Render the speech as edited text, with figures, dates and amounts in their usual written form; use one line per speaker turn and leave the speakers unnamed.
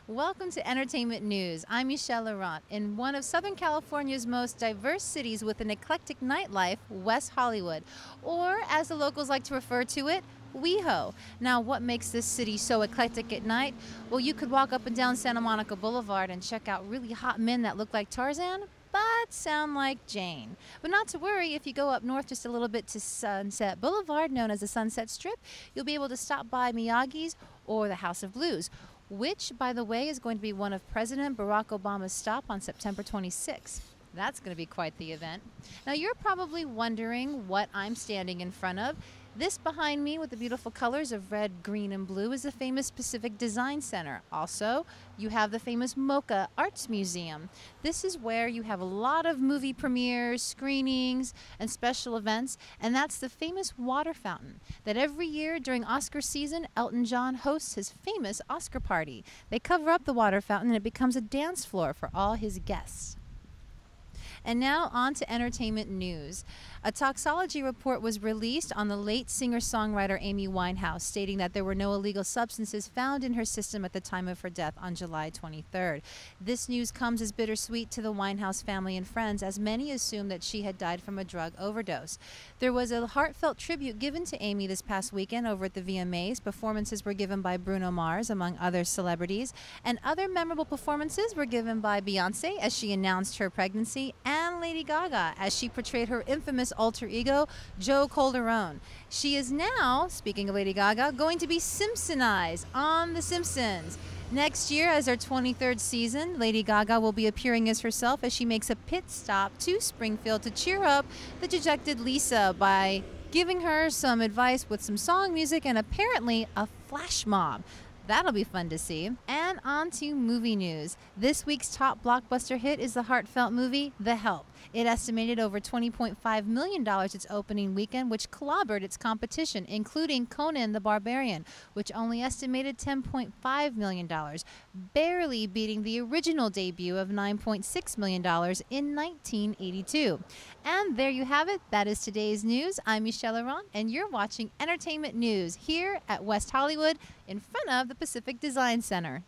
Welcome to Entertainment News. I'm Michelle Laurent. In one of Southern California's most diverse cities with an eclectic nightlife, West Hollywood, or as the locals like to refer to it, WeHo. Now, what makes this city so eclectic at night? Well, you could walk up and down Santa Monica Boulevard and check out really hot men that look like Tarzan, but sound like Jane. But not to worry, if you go up north just a little bit to Sunset Boulevard, known as the Sunset Strip, you'll be able to stop by Miyagi's or the House of Blues, which, by the way, is going to be one of President Barack Obama's stop on September 26th. That's going to be quite the event. Now, you're probably wondering what I'm standing in front of. This behind me with the beautiful colors of red, green, and blue is the famous Pacific Design Center. Also, you have the famous MoCA Arts Museum. This is where you have a lot of movie premieres, screenings, and special events, and that's the famous water fountain that every year during Oscar season, Elton John hosts his famous Oscar party. They cover up the water fountain and it becomes a dance floor for all his guests. And now on to entertainment news. A toxicology report was released on the late singer-songwriter Amy Winehouse, stating that there were no illegal substances found in her system at the time of her death on July 23rd. This news comes as bittersweet to the Winehouse family and friends, as many assume that she had died from a drug overdose. There was a heartfelt tribute given to Amy this past weekend over at the VMAs. Performances were given by Bruno Mars, among other celebrities, and other memorable performances were given by Beyonce as she announced her pregnancy, and Lady Gaga as she portrayed her infamous alter ego, Joe Calderone. She is now, speaking of Lady Gaga, going to be Simpsonized on The Simpsons. Next year, as her 23rd season, Lady Gaga will be appearing as herself as she makes a pit stop to Springfield to cheer up the dejected Lisa by giving her some advice with some song music and apparently a flash mob. That'll be fun to see. And on to movie news. This week's top blockbuster hit is the heartfelt movie, The Help. It estimated over $20.5 million its opening weekend, which clobbered its competition, including Conan the Barbarian, which only estimated $10.5 million, barely beating the original debut of $9.6 million in 1982. And there you have it. That is today's news. I'm Michelle Laurent, and you're watching Entertainment News here at West Hollywood in front of the Pacific Design Center.